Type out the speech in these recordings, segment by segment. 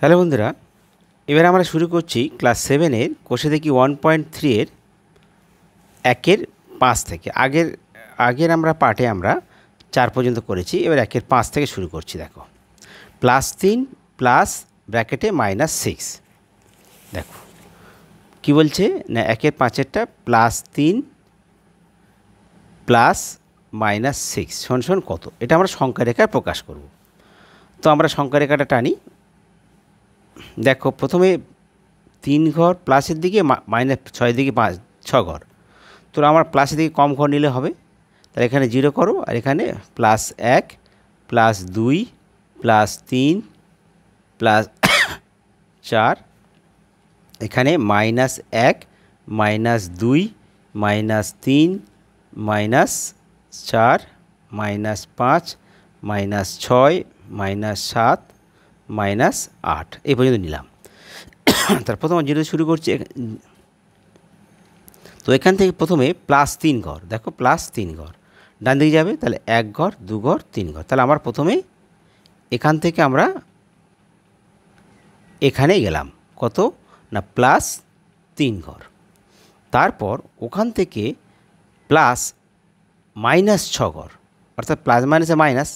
Hello বন্ধুরা, এবার আমরা শুরু করছি ক্লাস 7-এর কোষে দেখি 1.3 এর 1-এর 5 থেকে। আগের আমরা পার্টে আমরা 4 পর্যন্ত করেছি, এবার 1-এর 5 থেকে শুরু করছি। দেখো, +3 প্লাস ব্র্যাকেটে -6। দেখো কি বলছে না, 1-এর 5-এরটা +3 প্লাস -6 সমান কত, এটা আমরা সংখ্যা রেখায় প্রকাশ করব। তো আমরা সংখ্যা রেখাটা টানি। দেখো, প্রথমে 3 ঘর প্লাসের দিকে, -6 দিকে 6 ঘর। তো আমার প্লাসের দিকে কম ঘর নিলে হবে, তাহলে এখানে 0 করো, আর এখানে +1 +2 +3 +4, এখানে -1 -2 -3 -4 -5 -6 -7 -8 এই পর্যন্ত নিলাম। তার প্রথমে 0 শুরু করছি। তো এখান থেকে প্রথমে +3 ঘর, দেখো +3 ঘর ডান দিকে যাবে, তাহলে 1 ঘর 2 ঘর 3 ঘর। তাহলে আমার প্রথমে এখান থেকে আমরা এখানে গেলাম, কত না +3 ঘর। তারপর ওখান থেকে +-6 ঘর, অর্থাৎ প্লাস মাইনাসে মাইনাস,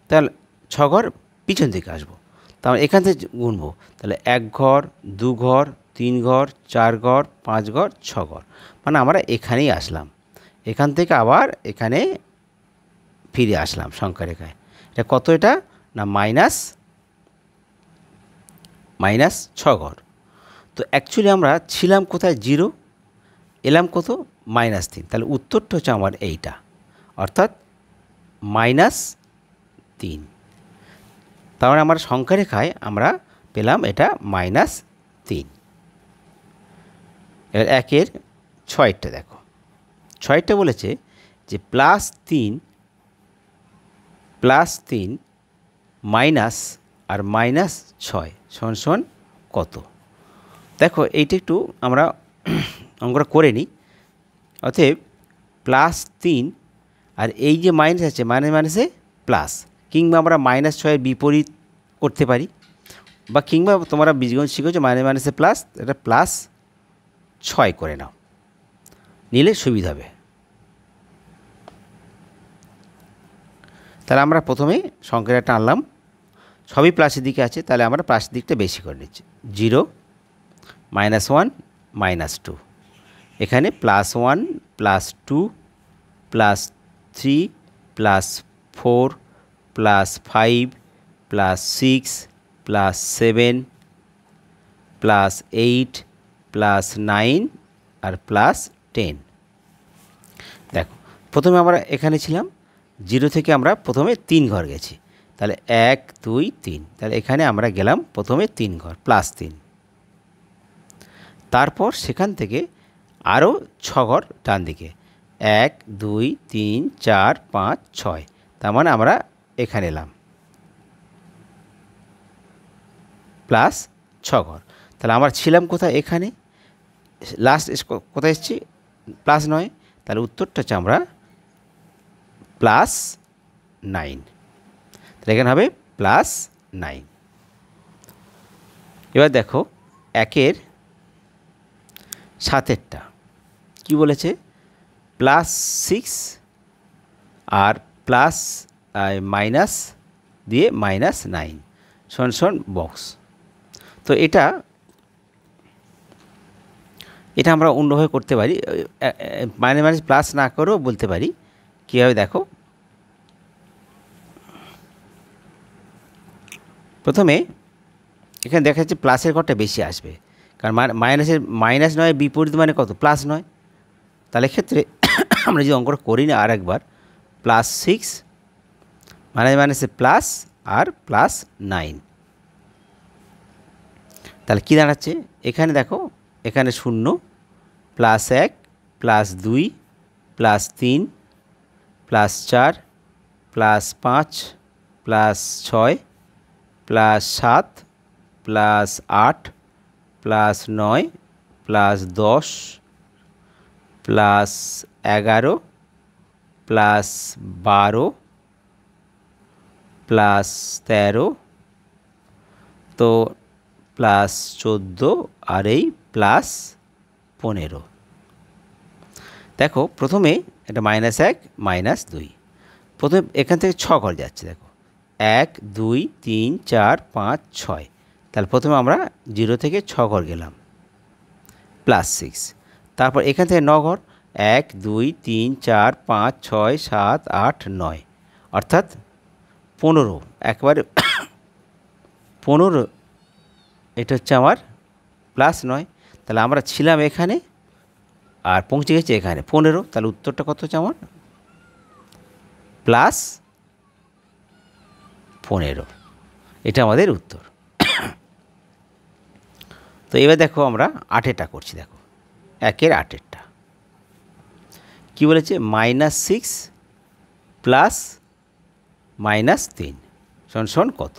তাহলে 6 ঘর পিছন থেকে আসবো। তাহলে এখান থেকে গুনবো, তাহলে 1 ঘর 2 ঘর 3 ঘর 4 ঘর 5 ঘর 6 ঘর, মানে আমরা এখানেই আসলাম। এখান থেকে আবার এখানে ফিরে আসলাম সংখ্যা রেখায়। এটা কত, এটা না -6 ঘর। তো অ্যাকচুয়ালি আমরা ছিলাম কোথায়, 0, এলাম কত, -3। তাহলে উত্তরটা হচ্ছে আমার এইটা, অর্থাৎ -3। তার মানে আমার সংখ্যা রেখায় আমরা পেলাম এটা -3। এবার 1-এর 6-টা দেখো, 6টা বলেছে যে +3 মাইনাস আর -6 সমান কত। দেখো এইটা একটু আমরা অঙ্কটা করে নিই। অতএব +3 আর এই যে মাইনাস আছে, মাইনাসে প্লাস, কিংবা আমরা -6-এর বিপরীত করতে পারি, বা কিংবা তোমরা বীজগণিত শিখেছো মাইনাসে প্লাস, এটা +6 করে নাও, নিলে সুবিধা হবে। তাহলে আমরা প্রথমে সংখ্যাটা আনলাম, সবই প্লাসের দিকে আছে, তাহলে আমরা প্লাসের দিকটা বেশি করে নিচ্ছি। 0 -1 -2, এখানে +1 +2 +3 +4 +5 +6 +7 +8 +9 আর +10। দেখো, প্রথমে আমরা এখানে ছিলাম, 0 থেকে আমরা প্রথমে 3 ঘর গেছি, তাহলে 1 2 3, তাহলে এখানে আমরা গেলাম প্রথমে 3 ঘর +3। তারপর সেখান থেকে আরও 6 ঘর ডান দিকে, 1 2 3 4 5 6, তার মানে আমরা এখানে এলাম +6 ঘর। তাহলে আমরা ছিলাম কোথায়, এখানে লাস্ট কোথায় এসেছি, +9। তাহলে উত্তরটা হচ্ছে আমরা +9। তাহলে এখানে হবে +9। এবার দেখো 1-এর 7-এরটা কি বলেছে, +6 আর প্লাস মাইনাস দিয়ে -9 সমান বক্স। তো এটা আমরা অন্যভাবে করতে পারি, মাইনাস প্লাস না করেও বলতে পারি। কীভাবে দেখো, প্রথমে এখানে দেখা যাচ্ছে প্লাসের ঘরটা বেশি আসবে, কারণ -9 বিপরীত মানে কত, +9। তাহলে ক্ষেত্রে আমরা যদি অঙ্কটা করি না আর একবার, +6 মাইনাসে প্লাস আর +9, তাহলে কী দাঁড়াচ্ছে, এখানে দেখো, এখানে 0 +1 +2 +3 +4 +5 +6 +7 +8 +9 +10 +11 +12 +13 তো +14 আর এই +15। দেখো প্রথমে এটা -1 -2, প্রথমে এখান থেকে 6 ঘর যাচ্ছে। দেখো 1 2 3 4 5 6, তাহলে প্রথমে আমরা 0 থেকে 6 ঘর গেলাম, +6। তারপর এখান থেকে 9 ঘর, 1 2 3 4 5 6 7 8 9, অর্থাৎ 15, একবারে 15। এটা হচ্ছে আমার +9, তাহলে আমরা ছিলাম এখানে আর পৌঁছে গেছি এখানে 15, তাহলে উত্তরটা কত হচ্ছে আমার +15। এটা আমাদের উত্তর। তো এবার দেখো আমরা 8এরটা করছি। দেখো 1-এর 8-এরটা কী বলেছে, -6 + -3 সমান কত।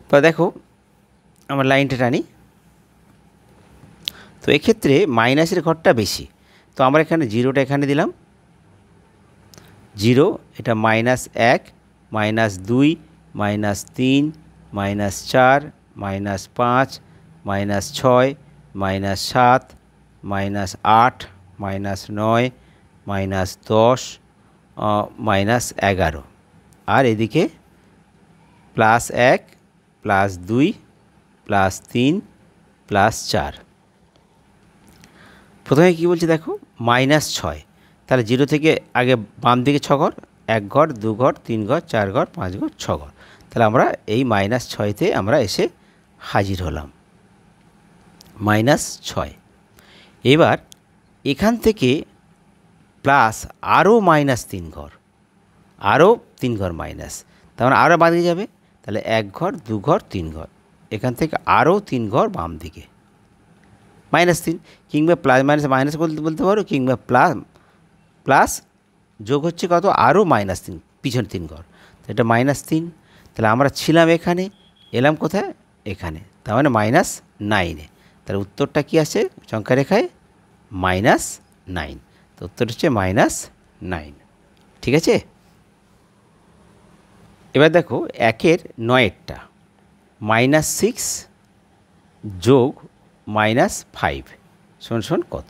তো দেখো আমরা লাইনটা টানি। তো এক্ষেত্রে মাইনাসের ঘরটা বেশি, তো আমরা এখানে 0টা এখানে দিলাম, 0, এটা -1 -2 -3 -4 -5 -6 -7 -8 -9 -10 -11, আর এদিকে +1 +2 +3 +4। প্রথমে কী বলছে দেখো -6, তাহলে 0 থেকে আগে বাম দিকে 6 ঘর, 1 ঘর 2 ঘর 3 ঘর 4 ঘর 5 ঘর 6 ঘর, তাহলে আমরা এই -6তে আমরা এসে হাজির হলাম, -6। এবার এখান থেকে প্লাস আরও -3 ঘর, আরও 3 ঘর মাইনাস, তার মানে আরও বাদ দিয়ে যাবে, তাহলে 1 ঘর 2 ঘর 3 ঘর, এখান থেকে আরও 3 ঘর বাম দিকে -3, কিংবা প্লাস মাইনাস বলতে পারো, কিংবা প্লাস যোগ হচ্ছে কত, আরও -3 পিছনে 3 ঘর, তো এটা -3। তাহলে আমরা ছিলাম এখানে, এলাম কোথায়, এখানে, তার মানে -9-এ। তাহলে উত্তরটা কি আছে সংখ্যা রেখায়, -9। তো উত্তর হচ্ছে -9। ঠিক আছে। এবার দেখো 1-এর 9-এরটা, -6 যোগ -5 সমান কত।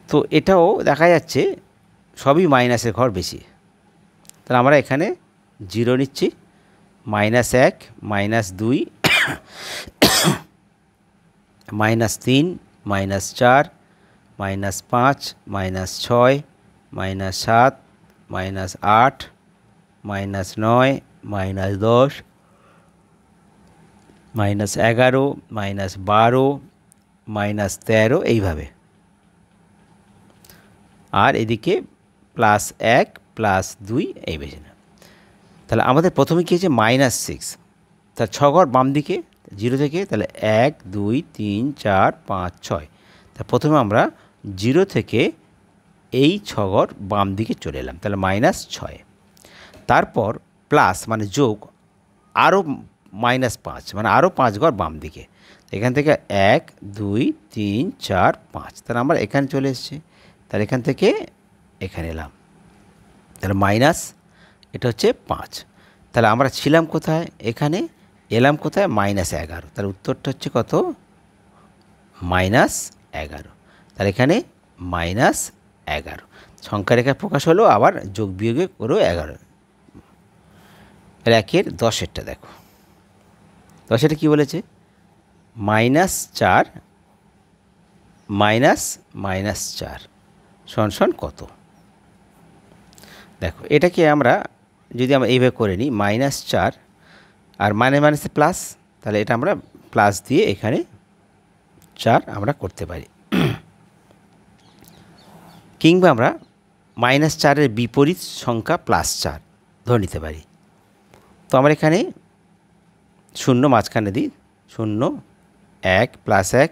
তো এটাও দেখা যাচ্ছে সবই মাইনাসের ঘর বেশি, তাহলে আমরা এখানে 0 নিচ্ছি, -1 -2 -3 -4 -5 -6 -7 -8 -9 -10 -11 -12 -13, এইভাবে। আর এদিকে +1 +2 এই বেশি না। তাহলে আমাদের প্রথমে কী হয়েছে, -6, তার 6 ঘর বাম দিকে 0 থেকে, তাহলে 1 2 3 4 5 6, তা প্রথমে আমরা 0 থেকে এই 6 ঘর বাম দিকে চলে এলাম, তাহলে -6। তারপর প্লাস মানে যোগ আরও -5, মানে আরও 5 ঘর বাম দিকে, এখান থেকে 1 2 3 4 5, তাহলে আমরা এখানে চলে এসেছি, তাহলে এখান থেকে এখানে এলাম, তাহলে মাইনাস, এটা হচ্ছে 5। তাহলে আমরা ছিলাম কোথায়, এখানে, এলাম কোথায়, -11, তাহলে উত্তরটা হচ্ছে কত, -11। তাহলে এখানে -11 সংখ্যা রেখা প্রকাশ হলো, আবার যোগ বিয়োগে করেও 11। 1-এর 10-এরটা দেখো, 10-এরটা কী বলেছে, -4 -4 সমান কত। দেখো এটাকে আমরা যদি আমরা এইভাবে করে নিই, -4 আর মাইনাসে প্লাস, তাহলে এটা আমরা প্লাস দিয়ে এখানে 4 আমরা করতে পারি, কিংবা আমরা -4-এর বিপরীত সংখ্যা +4 ধরে নিতে পারি। তো আমরা এখানে 0 মাঝখানে দিই, 0 1 +1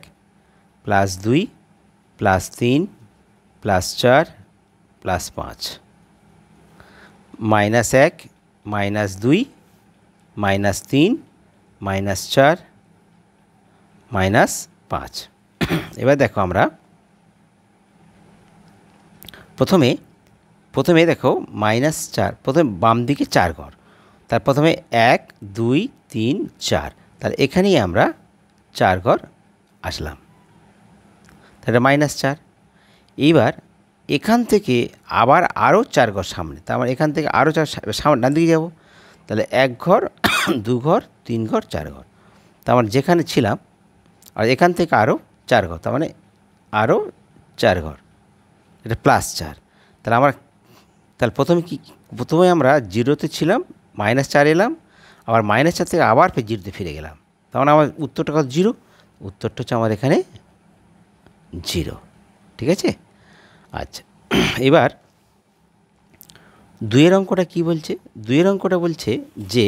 +2 +3 +4 +5, -1 -2 -3 -4 -5। এবার দেখো আমরা প্রথমে দেখো -4, প্রথমে বাম দিকে 4 ঘর, তার প্রথমে 1 2 3 4, তাহলে এখানেই আমরা 4 ঘর আসলাম, তাহলে -4। এইবার এখান থেকে আবার আরও 4 ঘর সামনে, তার মানে এখান থেকে আরও 4 সামনে ডান দিকে যাব, তাহলে 1 ঘর 2 ঘর 3 ঘর 4 ঘর, তার মানে যেখানে ছিলাম আর এখান থেকে আরও 4 ঘর, তার মানে আরও 4 ঘর, এটা +4। তাহলে প্রথমে আমরা 0-তে ছিলাম, -4 এলাম, আবার -4 থেকে আবার ফের 0-তে ফিরে গেলাম, তার মানে আমার উত্তরটা কত? 0। উত্তরটা হচ্ছে আমার এখানে 0, ঠিক আছে। আচ্ছা, এবার 2-এর অঙ্কটা কী বলছে? 2-এর অঙ্কটা বলছে যে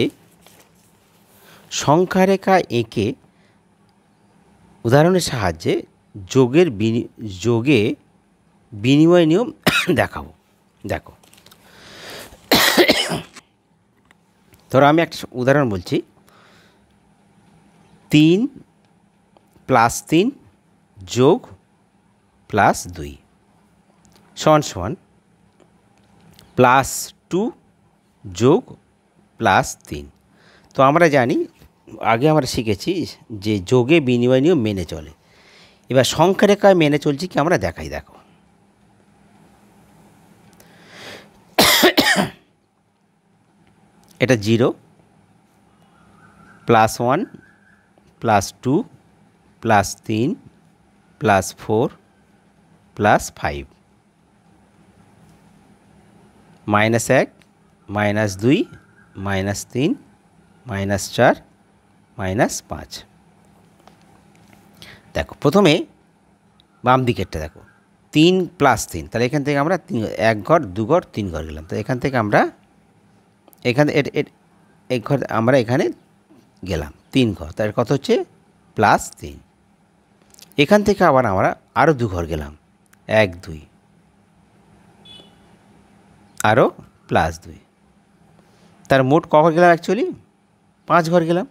সংখ্যারেখা এঁকে উদাহরণের সাহায্যে যোগে বিনিময় নিয়ম দেখাবো। দেখো, ধরো আমি একটা উদাহরণ বলছি, 3 + 3 যোগ +2 সমান +2 যোগ +3। তো আমরা জানি, আগে আমরা শিখেছি যে যোগে বিনিময় নিয়ম মেনে চলে। এবার সংখ্যারেখায় মেনে চলছি কি আমরা দেখাই। দেখো, এটা 0 +1 +2 +3 +4 +5, -1 -2 -3 -4 -5। দেখো, প্রথমে বাম দিকেরটা দেখো, 3 + 3, তাহলে এখান থেকে আমরা 1 ঘর 2 ঘর 3 ঘর গেলাম, তো এখান থেকে আমরা এক ঘর আমরা এখানে গেলাম 3 ঘর, তার কত হচ্ছে +3। এখান থেকে আবার আমরা আরও 2 ঘর গেলাম, 1 2, আরও +2, তার মোট ক ঘর গেলাম? অ্যাকচুয়ালি 5 ঘর গেলাম।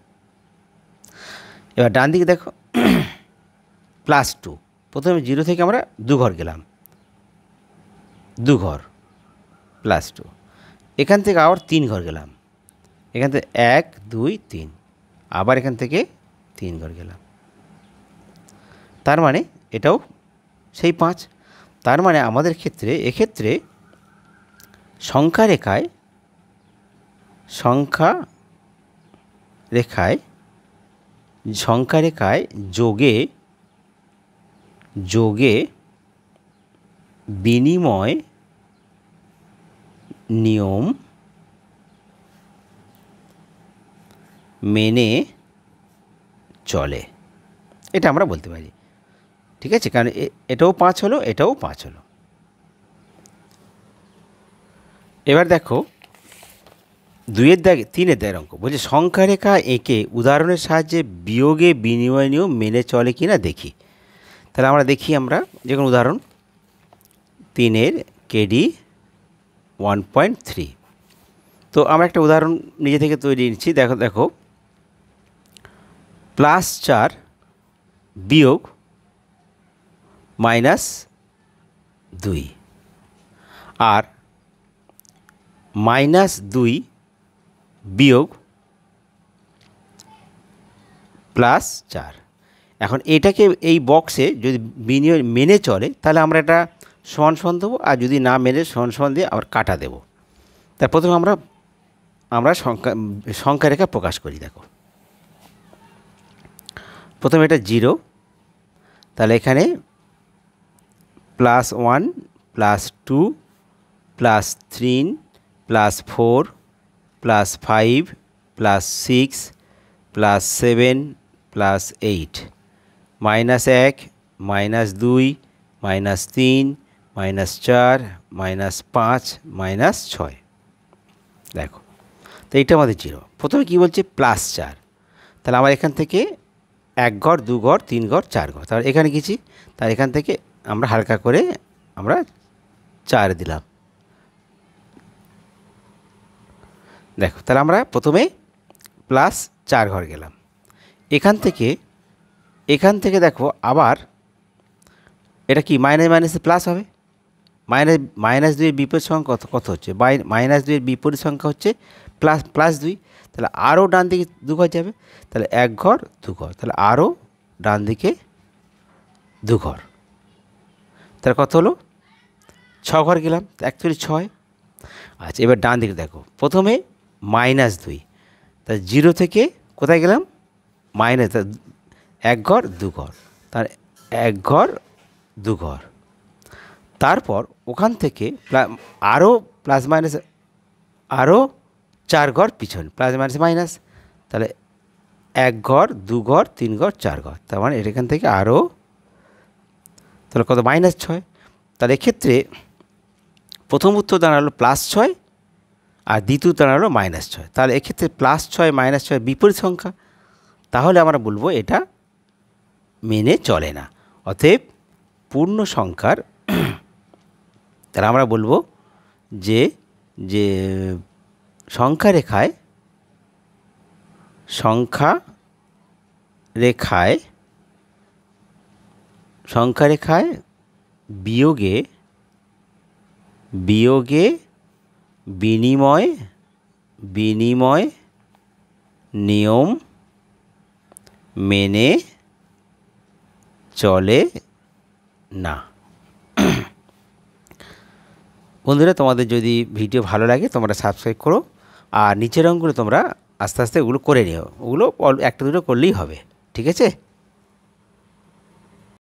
এবার ডান দিকে দেখো, +2, প্রথমে 0 থেকে আমরা 2 ঘর গেলাম, 2 ঘর +2, এখান থেকে আবার 3 ঘর গেলাম, এখান থেকে 1 2 3, আবার এখান থেকে 3 ঘর গেলাম, তার মানে এটাও সেই 5। তার মানে আমাদের এক্ষেত্রে সংখ্যারেখায় যোগে বিনিময় নিয়ম মেনে চলে, এটা আমরা বলতে পারি, ঠিক আছে। কারণ এটাও 5 হলো, এটাও 5 হলো। এবার দেখো 2-এর দাগে 3-এর দাগের অঙ্ক বলছে সংখ্যারেখা এঁকে উদাহরণের সাহায্যে বিয়োগে বিনিময় নিয়ম মেনে চলে কিনা দেখি। তাহলে আমরা দেখি, আমরা যে কোনো উদাহরণ 3-এর কেডি 1.3, তো আমরা একটা উদাহরণ নিজে থেকে তৈরি নিচ্ছি। দেখো +4 বিয়োগ -2 আর -2 বিয়োগ +4। এখন এটাকে এই বক্সে যদি বিনিময় মেনে চলে তাহলে আমরা এটা সমান দেবো, আর যদি না মেনে সমান দিয়ে আবার কাটা দেবো। তার প্রথমে আমরা সংখ্যারেখা প্রকাশ করি। দেখো, প্রথমে এটা 0, তাহলে এখানে +1 +2 +3 +4 +5 +6 +7 +8, -1 -2 -3 -4 -5 -6। দেখো, তো এইটা আমাদের 0। প্রথমে কী বলছে? +4, তাহলে আমার এখান থেকে 1 ঘর 2 ঘর 3 ঘর 4 ঘর, তাহলে এখানে গেছি, তার এখান থেকে আমরা হালকা করে আমরা 4 দিলাম। দেখো, তাহলে আমরা প্রথমে +4 ঘর গেলাম, এখান থেকে দেখো আবার এটা কি মাইনাসে প্লাস হবে, মাইনাস দুইয়ের বিপরীত সংখ্যা কত হচ্ছে, মাইনাস দুইয়ের বিপরীত সংখ্যা হচ্ছে প্লাস 2, তাহলে আরও ডান দিকে 2 ঘর যাবে, তাহলে 1 ঘর 2 ঘর, তাহলে আরও ডান দিকে 2 ঘর, তাহলে কত হলো 6 ঘর গেলাম, অ্যাকচুয়ালি 6। আচ্ছা, এবার ডান দিকে দেখো, প্রথমে -2, তা 0 থেকে কোথায় গেলাম মাইনাস, 1 ঘর 2 ঘর, তার 1 ঘর 2 ঘর, তারপর ওখান থেকে আরও প্লাস মাইনাস আরও 4 ঘর পিছনে, প্লাস মাইনাস মাইনাস, তাহলে 1 ঘর 2 ঘর 3 ঘর 4 ঘর, তার মানে এখান থেকে আরও, তাহলে কত -6। তাহলে এক্ষেত্রে প্রথম উত্তর দাঁড়ালো +6 আর দ্বিতীয় দাঁড়ালো -6। তাহলে এক্ষেত্রে +6 -6 বিপরীত সংখ্যা, তাহলে আমরা বলবো এটা মেনে চলে না। অতএব পূর্ণ সংখ্যার তাহলে আমরা বলবো যে যে সংখ্যা রেখায় বিয়োগে বিনিময় নিয়ম মেনে চলে না। বন্ধুরা, তোমাদের যদি ভিডিও ভালো লাগে তোমরা সাবস্ক্রাইব করো, আর নিচের অঙ্কগুলো তোমরা আস্তে আস্তে ওগুলো করে নিও, ওগুলো একটা দুটো করলেই হবে, ঠিক আছে।